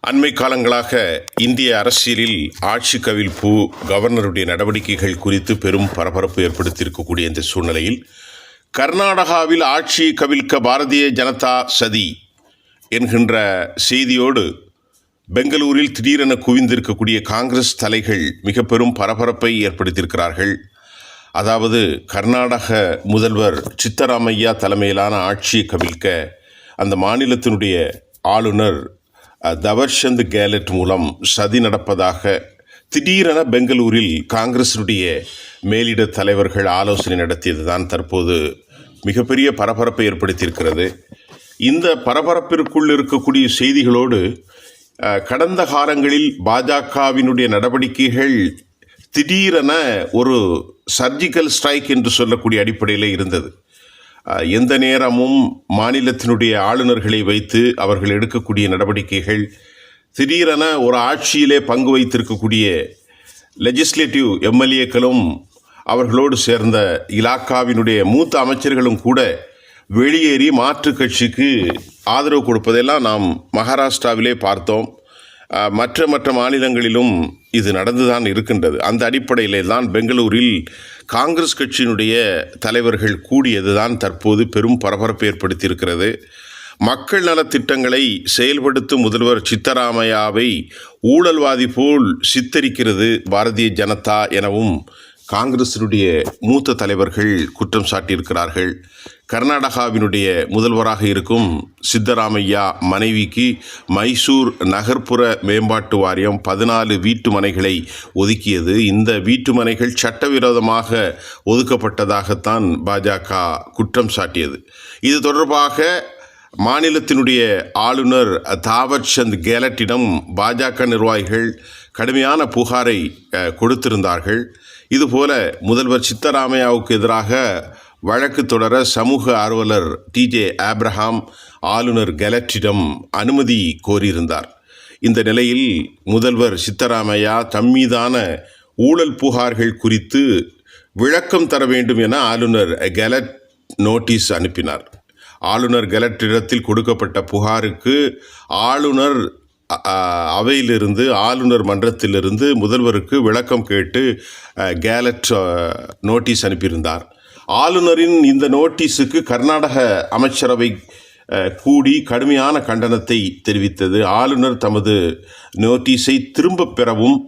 அண்மை காலங்களாக இந்திய அரசியலில் ஆட்சி கவிழ்ப்பு, கவர்னருடைய நடவடிக்கைகள் குறித்து பெரும் பரபரப்பு ஏற்படுத்தியிருக்கக்கூடிய இந்த சூழ்நிலையில் கர்நாடகாவில் ஆட்சி கவிழ்க்க பாரதிய ஜனதா சதி என்கின்ற செய்தியோடு பெங்களூரில் திடீரென குவிந்திருக்கக்கூடிய காங்கிரஸ் தலைகள் மிக பெரும் பரபரப்பை ஏற்படுத்தியிருக்கிறார்கள். அதாவது கர்நாடக முதல்வர் சித்தராமையா தலைமையிலான ஆட்சியை கவிழ்க்க அந்த மாநிலத்தினுடைய ஆளுநர் தவர்சந்த் கேலட் மூலம் சதி நடப்பதாக திடீரென பெங்களூரில் காங்கிரசினுடைய மேலிட தலைவர்கள் ஆலோசனை நடத்தியது தான் தற்போது மிகப்பெரிய பரபரப்பை ஏற்படுத்தியிருக்கிறது. இந்த பரபரப்பிற்குள் இருக்கக்கூடிய செய்திகளோடு கடந்த காலங்களில் பாஜகவினுடைய நடவடிக்கைகள் திடீரென ஒரு சர்ஜிக்கல் ஸ்ட்ரைக் என்று சொல்லக்கூடிய அடிப்படையில் இருந்தது. எந்த நேரமும் மாநிலத்தினுடைய ஆளுநர்களை வைத்து அவர்கள் எடுக்கக்கூடிய நடவடிக்கைகள், திடீரென ஒரு ஆட்சியிலே பங்கு வைத்திருக்கக்கூடிய லெஜிஸ்லேட்டிவ் எம்எல்ஏக்களும் அவர்களோடு சேர்ந்த இலாக்காவினுடைய மூத்த அமைச்சர்களும் கூட வெளியேறி மாற்று கட்சிக்கு ஆதரவு கொடுப்பதெல்லாம் நாம் மகாராஷ்டிராவிலே பார்த்தோம். மற்ற மாநிலங்களிலும் இது நடந்துதான் இருக்கின்றது. அந்த அடிப்படையிலே தான் பெங்களூரில் காங்கிரஸ் கட்சியினுடைய தலைவர்கள் கூடியது தான் தற்போது பெரும் பரபரப்பை ஏற்படுத்தியிருக்கிறது. மக்கள் நலத்திட்டங்களை செயல்படுத்தும் முதல்வர் சித்தராமையாவை ஊழல்வாதி போல் சித்தரிக்கிறது பாரதிய ஜனதா எனவும் காங்கிரசினுடைய மூத்த தலைவர்கள் குற்றம் சாட்டியிருக்கிறார்கள். கர்நாடகாவினுடைய முதல்வராக இருக்கும் சித்தராமையா மனைவிக்கு மைசூர் நகர்ப்புற மேம்பாட்டு வாரியம் 14 வீட்டு மனைகளை ஒதுக்கியது. இந்த வீட்டு மனைகள் சட்டவிரோதமாக ஒதுக்கப்பட்டதாகத்தான் பாஜக குற்றம் சாட்டியது. இது தொடர்பாக மாநிலத்தினுடைய ஆளுநர் தாவர்சந்த் கேலட்டிடம் பாஜக நிர்வாகிகள் கடுமையான புகாரை கொடுத்திருந்தார்கள். இதுபோல முதல்வர் சித்தராமையாவுக்கு எதிராக வழக்கு தொடர சமூக ஆர்வலர் TJ ஆப்ரஹாம் ஆளுநர் கேலட்டிடம் அனுமதி கோரியிருந்தார். இந்த நிலையில் முதல்வர் சித்தராமையா தம்மீதான ஊழல் புகார்கள் குறித்து விளக்கம் தர வேண்டும் என ஆளுநர் கேலட் நோட்டீஸ் அனுப்பினார். ஆளுநர் கேலட்டிடத்தில் கொடுக்கப்பட்ட புகாருக்கு ஆளுநர் அவையிலிருந்து, ஆளுநர் மன்றத்திலிருந்து முதல்வருக்கு விளக்கம் கேட்டு கேலட் நோட்டீஸ் அனுப்பியிருந்தார். ஆளுநரின் இந்த நோட்டீஸுக்கு கர்நாடக அமைச்சரவை கூடி கடுமையான கண்டனத்தை தெரிவித்தது. ஆளுநர் தமது நோட்டீஸை திரும்பப் பெறவும்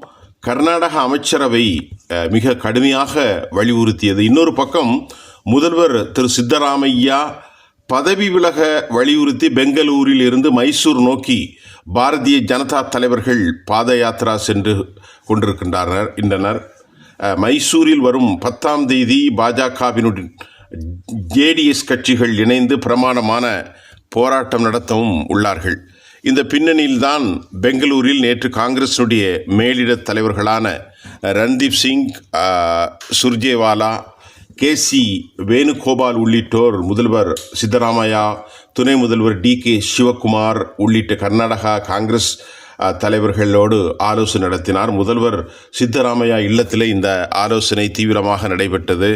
கர்நாடக அமைச்சரவை மிக கடுமையாக வலியுறுத்தியது. இன்னொரு பக்கம் முதல்வர் திரு சித்தராமையா பதவி விலக வலியுறுத்தி பெங்களூரில் இருந்து மைசூர் நோக்கி பாரதிய ஜனதா தலைவர்கள் பாத யாத்திரா சென்று கொண்டிருக்கின்றனர். மைசூரில் வரும் 10ஆம் தேதி பாஜகவினுடன் JDS கட்சிகள் இணைந்து பிரமாண்டமான போராட்டம் நடத்தவும் உள்ளார்கள். இந்த பின்னணியில்தான் பெங்களூரில் நேற்று காங்கிரஸினுடைய மேலிட தலைவர்களான ரன்தீப் சிங் சுர்ஜேவாலா, KC வேணுகோபால் உள்ளிட்டோர் முதல்வர் சித்தராமையா, துணை முதல்வர் DK சிவகுமார் உள்ளிட்ட கர்நாடகா காங்கிரஸ் தலைவர்களோடு ஆலோசனை நடத்தினார். முதல்வர் சித்தராமையா இல்லத்தில் இந்த ஆலோசனை தீவிரமாக நடைபெற்றது.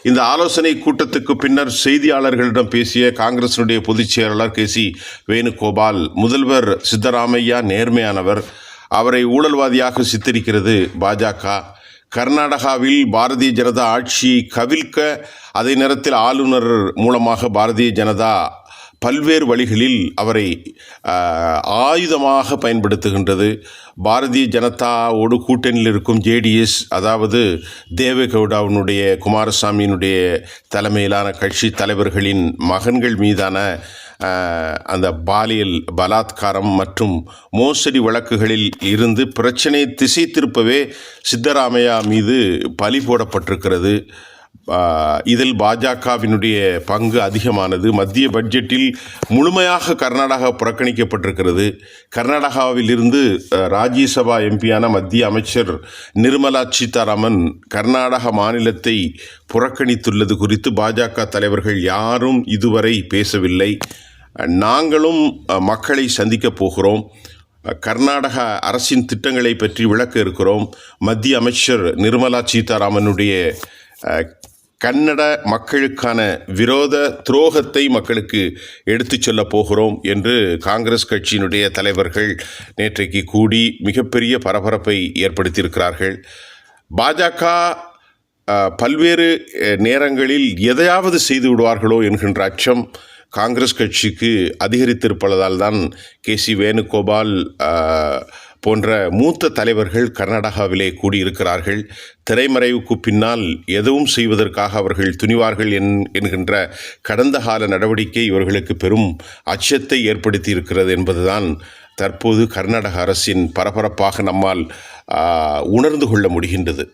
இந்த ஆலோசனை கூட்டத்துக்கு பின்னர் செய்தியாளர்களிடம் பேசிய காங்கிரசினுடைய பொதுச் செயலாளர் KC வேணுகோபால், முதல்வர் சித்தராமையா நேர்மையானவர், அவரை ஊழல்வாதியாக சித்தரிக்கிறது பாஜக. கர்நாடகாவில் பாரதிய ஜனதா ஆட்சியை கவிழ்க்க அதே நேரத்தில் ஆளுநர் மூலமாக பாரதிய ஜனதா பல்வேறு வழிகளில் அவரை ஆயுதமாக பயன்படுத்துகின்றது. பாரதிய ஜனதாவோடு கூட்டணியில் இருக்கும் JDS, அதாவது தேவேகவுடாவினுடைய குமாரசாமியினுடைய தலைமையிலான கட்சி தலைவர்களின் மகன்கள் மீதான அந்த பாலியல் பலாத்காரம் மற்றும் மோசடி வழக்குகளில் இருந்து பிரச்சனையை திசை திருப்பவே சித்தராமையா மீது பழி போடப்பட்டிருக்கிறது. இதில் பாஜகவினுடைய பங்கு அதிகமானது. மத்திய பட்ஜெட்டில் முழுமையாக கர்நாடகா புறக்கணிக்கப்பட்டிருக்கிறது. கர்நாடகாவிலிருந்து ராஜ்யசபா எம்பியான மத்திய அமைச்சர் நிர்மலா சீதாராமன் கர்நாடக மாநிலத்தை புறக்கணித்துள்ளது குறித்து பாஜக தலைவர்கள் யாரும் இதுவரை பேசவில்லை. நாங்களும் மக்களை சந்திக்கப் போகிறோம், கர்நாடக அரசின் திட்டங்களை பற்றி விளக்க இருக்கிறோம். மத்திய அமைச்சர் நிர்மலா சீதாராமனுடைய கன்னட மக்களுக்கான விரோத துரோகத்தை மக்களுக்கு எடுத்துச் சொல்லப் போகிறோம் என்று காங்கிரஸ் கட்சியினுடைய தலைவர்கள் நேற்றைக்கு கூடி மிகப்பெரிய பரபரப்பை ஏற்படுத்தியிருக்கிறார்கள். பாஜக பல்வேறு நேரங்களில் எதையாவது செய்து விடுவார்களோ என்கின்ற அச்சம் காங்கிரஸ் கட்சிக்கு அதிகரித்திருப்பதால் தான் கே.சி. வேணுகோபால் போன்ற மூத்த தலைவர்கள் கர்நாடகாவிலே கூடியிருக்கிறார்கள். திரைமறைவுக்கு பின்னால் எதுவும் செய்வதற்காக அவர்கள் துணிவார்கள் என்கின்ற கடந்த கால நடவடிக்கை இவர்களுக்கு பெரும் அச்சத்தை ஏற்படுத்தி இருக்கிறது என்பதுதான் தற்போது கர்நாடக அரசின் பரபரப்பாக நம்மால் உணர்ந்து கொள்ள முடிகின்றது.